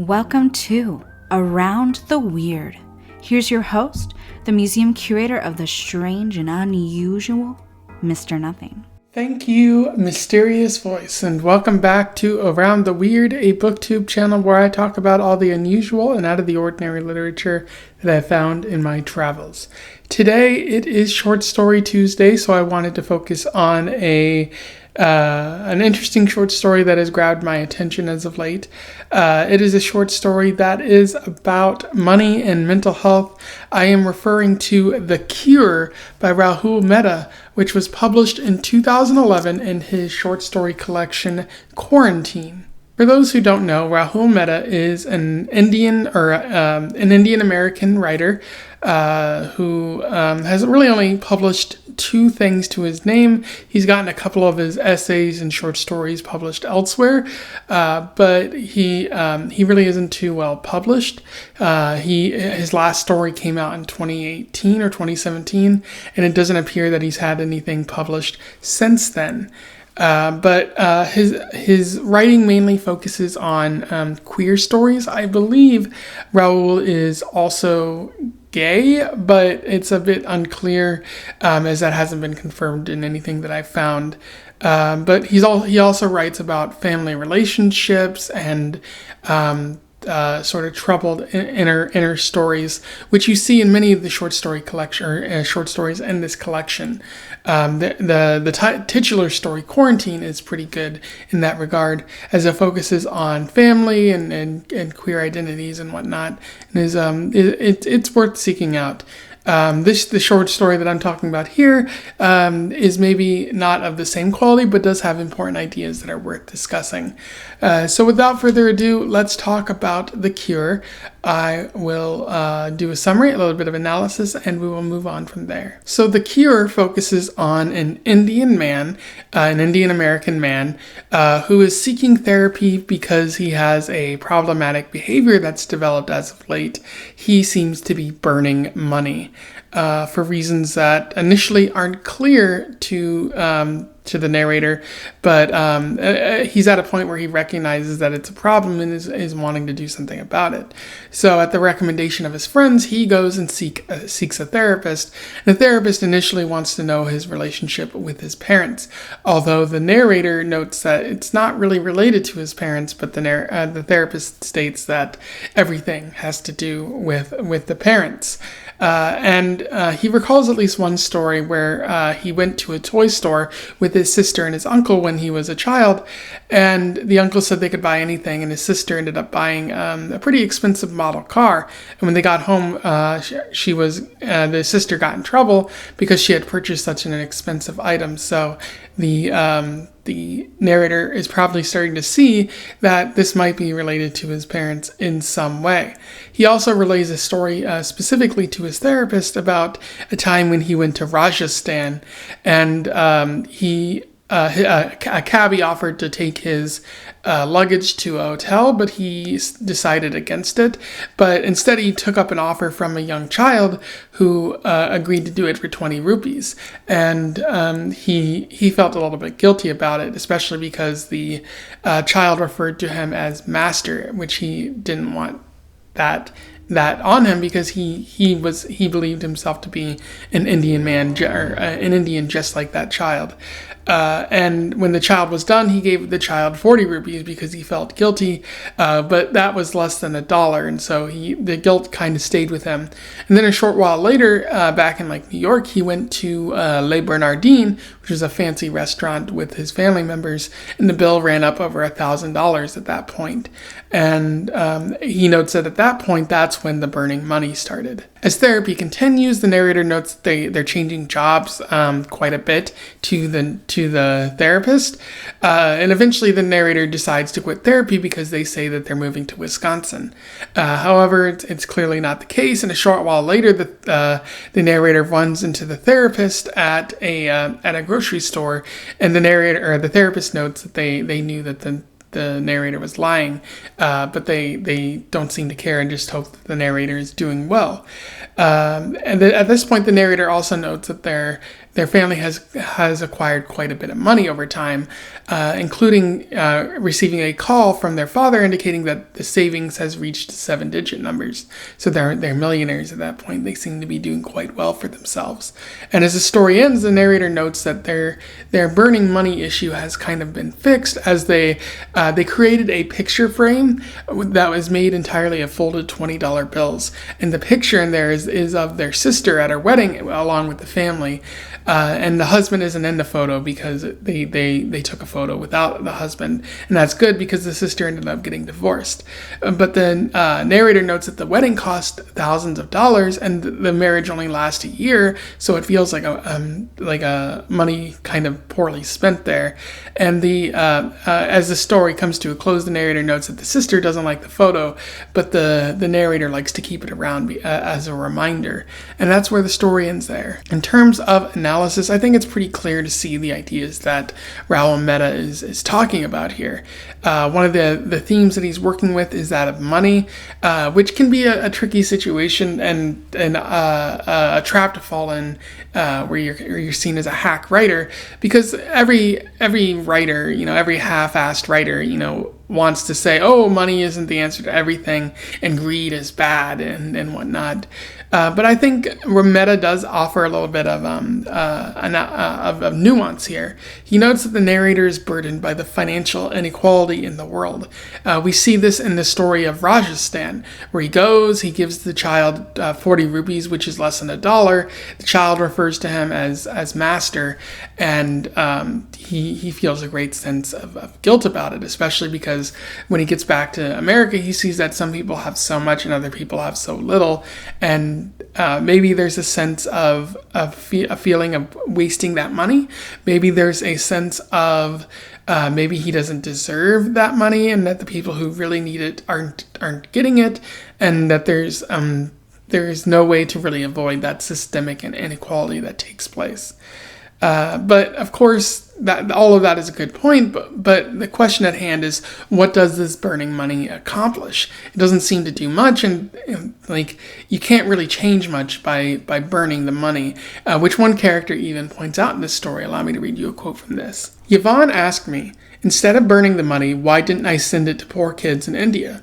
Welcome to Around the Weird. Here's your host, the museum curator of the strange and unusual, Mr. Nothing. Thank you, mysterious voice, and welcome back to Around the Weird, a booktube channel where I talk about all the unusual and out of the ordinary literature that I found in my travels. Today it is Short Story Tuesday, so I wanted to focus on an interesting short story that has grabbed my attention as of late. It is a short story that is about money and mental health. I am referring to The Cure by Rahul Mehta, which was published in 2011 in his short story collection Quarantine. For those who don't know, Rahul Mehta is an Indian American writer who has really only published two things to his name. He's gotten a couple of his essays and short stories published elsewhere, but he really isn't too well published. His last story came out in 2018 or 2017, and it doesn't appear that he's had anything published since then. But his writing mainly focuses on queer stories. I believe Rahul is also gay, but it's a bit unclear as that hasn't been confirmed in anything that I've found. But he also writes about family relationships and sort of troubled inner stories, which you see in many of the short story collection or short stories in this collection. The titular story Quarantine is pretty good in that regard, as it focuses on family and queer identities and whatnot, and it's worth seeking out. The short story that I'm talking about here is maybe not of the same quality, but does have important ideas that are worth discussing. So without further ado, let's talk about The Cure. I will do a summary, a little bit of analysis, and we will move on from there. So The Cure focuses on an Indian American man, who is seeking therapy because he has a problematic behavior that's developed as of late. He seems to be burning money for reasons that initially aren't clear to the narrator, but he's at a point where he recognizes that it's a problem and is wanting to do something about it. So at the recommendation of his friends, he goes and seeks a therapist. And the therapist initially wants to know his relationship with his parents, although the narrator notes that it's not really related to his parents, but the therapist states that everything has to do with the parents. And he recalls at least one story where he went to a toy store with his sister and his uncle when he was a child, and the uncle said they could buy anything, and his sister ended up buying a pretty expensive model car. And when they got home, the sister got in trouble because she had purchased such an expensive item. So the narrator is probably starting to see that this might be related to his parents in some way. He also relays a story specifically to his therapist about a time when he went to Rajasthan, and a cabbie offered to take his luggage to a hotel, but he decided against it. But instead, he took up an offer from a young child who agreed to do it for 20 rupees. And he felt a little bit guilty about it, especially because the child referred to him as master, which he didn't want that on him, because he believed himself to be an Indian man, or an Indian just like that child. And when the child was done, he gave the child 40 rupees because he felt guilty, but that was less than $1, and so the guilt kind of stayed with him. And then a short while later, back in New York, he went to Le Bernardin, which was a fancy restaurant with his family members, and the bill ran up over $1,000 at that point. And he notes that at that point, that's when the burning money started. As therapy continues, the narrator notes that they're changing jobs quite a bit to the therapist, and eventually the narrator decides to quit therapy because they say that they're moving to Wisconsin. However, it's clearly not the case, and a short while later, the narrator runs into the therapist at a grocery store, and the therapist notes that they knew that the narrator was lying, but they don't seem to care and just hope that the narrator is doing well. And at this point, the narrator also notes that they're their family has acquired quite a bit of money over time, including receiving a call from their father indicating that the savings has reached 7-digit numbers. So they're millionaires at that point. They seem to be doing quite well for themselves. And as the story ends, the narrator notes that their burning money issue has kind of been fixed, as they created a picture frame that was made entirely of folded $20 bills. And the picture in there is of their sister at her wedding along with the family. And the husband isn't in the photo because they took a photo without the husband. And that's good because the sister ended up getting divorced. But the narrator notes that the wedding cost thousands of dollars and the marriage only lasts a year. So it feels like a money kind of poorly spent there. And as the story comes to a close, the narrator notes that the sister doesn't like the photo, but the narrator likes to keep it around as a reminder. And that's where the story ends there. In terms of analysis, I think it's pretty clear to see the ideas that Rahul Mehta is talking about here. One of the themes that he's working with is that of money, which can be a tricky situation and a trap to fall in, where you're seen as a hack writer, because every writer, every half-assed writer, wants to say, oh, money isn't the answer to everything and greed is bad and whatnot. But I think Mehta does offer a little bit of nuance here. He notes that the narrator is burdened by the financial inequality in the world. We see this in the story of Rajasthan, where he gives the child 40 rupees, which is less than $1. The child refers to him as master, and he feels a great sense of guilt about it, especially because when he gets back to America, he sees that some people have so much and other people have so little, and maybe there's a sense of a feeling of wasting that money. Maybe there's a sense of maybe he doesn't deserve that money, and that the people who really need it aren't getting it, and that there's no way to really avoid that systemic inequality that takes place. But of course, that all of that is a good point, but the question at hand is, what does this burning money accomplish? It doesn't seem to do much, and you can't really change much by burning the money, which one character even points out in this story. Allow me to read you a quote from this. Yvonne asked me, instead of burning the money, why didn't I send it to poor kids in India?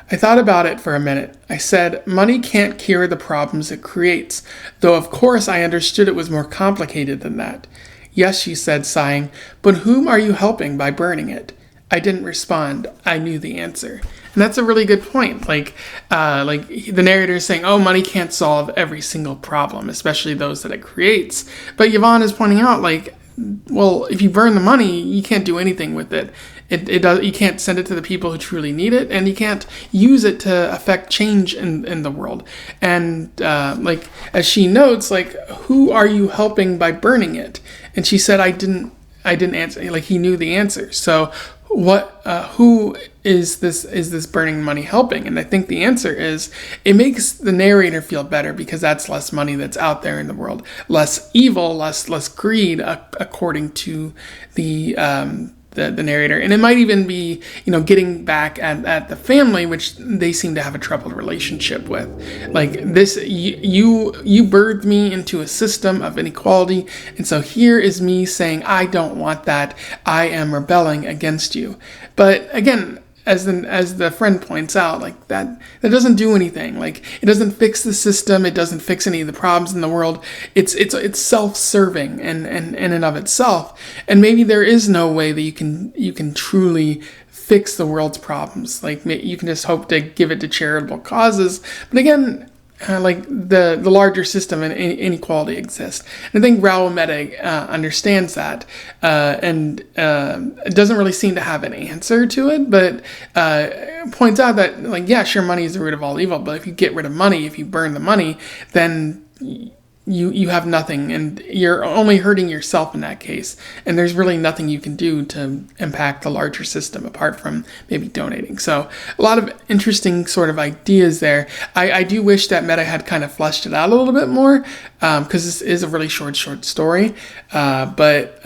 I thought about it for a minute. I said, money can't cure the problems it creates, though of course I understood it was more complicated than that. Yes, she said, sighing, but whom are you helping by burning it? I didn't respond. I knew the answer. And that's a really good point. The narrator is saying, oh, money can't solve every single problem, especially those that it creates. But Yvonne is pointing out, well, if you burn the money, you can't do anything with it. You can't send it to the people who truly need it, and you can't use it to affect change in the world. And as she notes, who are you helping by burning it? And she said, I didn't answer. He knew the answer. So who is this burning money helping? And I think the answer is, it makes the narrator feel better because that's less money that's out there in the world, less evil, less greed, according to the narrator. And it might even be, getting back at the family, which they seem to have a troubled relationship with. You birthed me into a system of inequality, and so here is me saying, I don't want that. I am rebelling against you. But again, as the friend points out, that doesn't do anything. It doesn't fix the system. It doesn't fix any of the problems in the world. It's self-serving and in and of itself. And maybe there is no way that you can truly fix the world's problems. You can just hope to give it to charitable causes. But again, the larger system and inequality exists. And I think Rahul Mehta understands that, and it doesn't really seem to have an answer to it, but points out that, sure, money is the root of all evil, but if you get rid of money, if you burn the money, then you have nothing, and you're only hurting yourself in that case. And there's really nothing you can do to impact the larger system apart from maybe donating. So a lot of interesting sort of ideas there. I do wish that Mehta had kind of fleshed it out a little bit more, because this is a really short story. But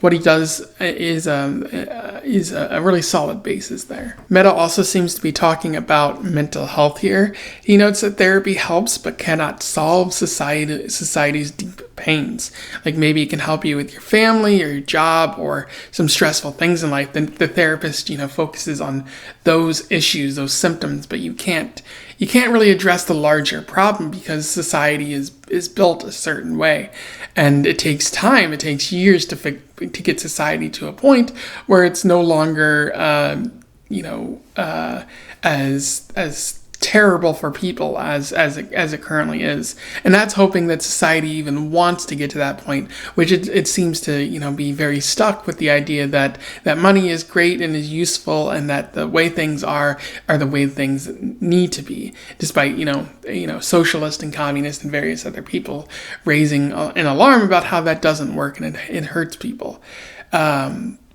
what he does is a really solid basis there. Mehta also seems to be talking about mental health here. He notes that therapy helps but cannot solve society's deep pains. Like maybe it can help you with your family or your job or some stressful things in life. Then the therapist, focuses on those issues, those symptoms, but you can't really address the larger problem because society is built a certain way, and it takes time. It takes years to get society to a point where it's no longer as terrible for people as it currently is. And that's hoping that society even wants to get to that point, which it seems to be very stuck with the idea that money is great and is useful, and that the way things are the way things need to be, despite socialist and communist and various other people raising an alarm about how that doesn't work and it hurts people.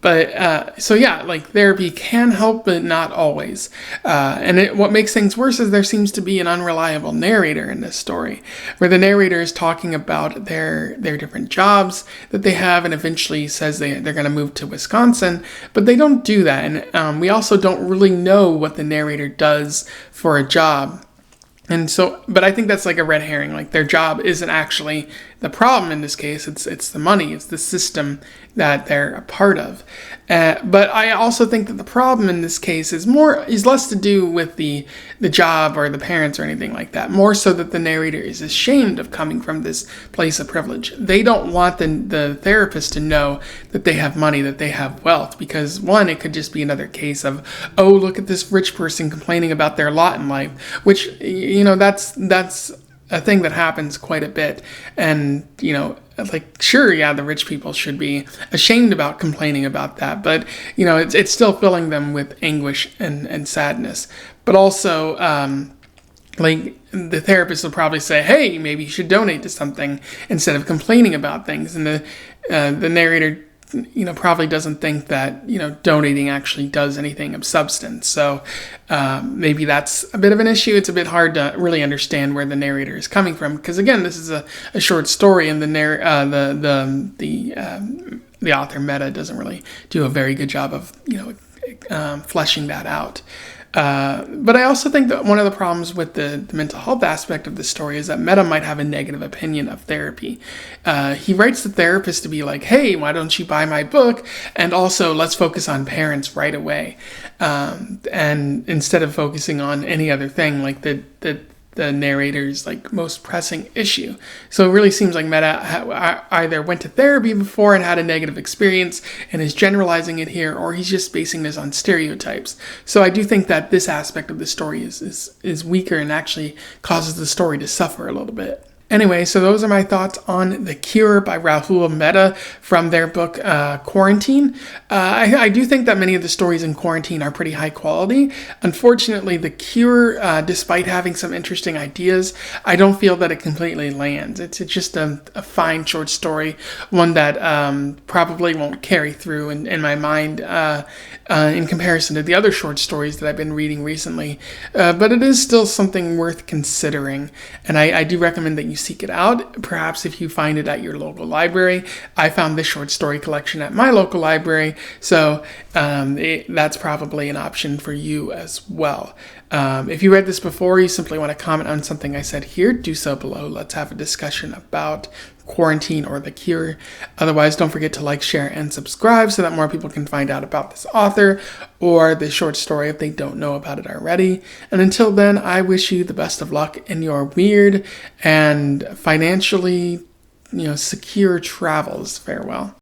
Like therapy can help, but not always. What makes things worse is there seems to be an unreliable narrator in this story, where the narrator is talking about their different jobs that they have, and eventually says they're going to move to Wisconsin, but they don't do that. And we also don't really know what the narrator does for a job. And so, but I think that's like a red herring. Like their job isn't actually the problem in this case. It's the money. It's the system that they're a part of. But I also think that the problem in this case is less to do with the job or the parents or anything like that. More so that the narrator is ashamed of coming from this place of privilege. They don't want the therapist to know that they have money, that they have wealth, because one, it could just be another case of, oh, look at this rich person complaining about their lot in life, which that's a thing that happens quite a bit. And the rich people should be ashamed about complaining about that, but it's still filling them with anguish and sadness. But also the therapist will probably say, hey, maybe you should donate to something instead of complaining about things, and the narrator probably doesn't think that donating actually does anything of substance. So maybe that's a bit of an issue. It's a bit hard to really understand where the narrator is coming from, because again, this is a short story, and the author Mehta doesn't really do a very good job of fleshing that out. But I also think that one of the problems with the mental health aspect of the story is that Mehta might have a negative opinion of therapy. He writes the therapist to be like, hey, why don't you buy my book? And also, let's focus on parents right away. And instead of focusing on any other thing, like the narrator's most pressing issue. So it really seems like Mehta either went to therapy before and had a negative experience and is generalizing it here, or he's just basing this on stereotypes. So I do think that this aspect of the story is weaker and actually causes the story to suffer a little bit. Anyway, so those are my thoughts on The Cure by Rahul Mehta from their book Quarantine. I do think that many of the stories in Quarantine are pretty high quality. Unfortunately, The Cure, despite having some interesting ideas, I don't feel that it completely lands. It's just a fine short story, one that probably won't carry through in my mind in comparison to the other short stories that I've been reading recently. But it is still something worth considering, and I do recommend that you seek it out, perhaps if you find it at your local library. I found this short story collection at my local library, so that's probably an option for you as well. If you read this before, you simply want to comment on something I said here, do so below. Let's have a discussion about Quarantine or The Cure. Otherwise, don't forget to like, share, and subscribe so that more people can find out about this author or this short story if they don't know about it already. And until then, I wish you the best of luck in your weird and financially, secure travels. Farewell.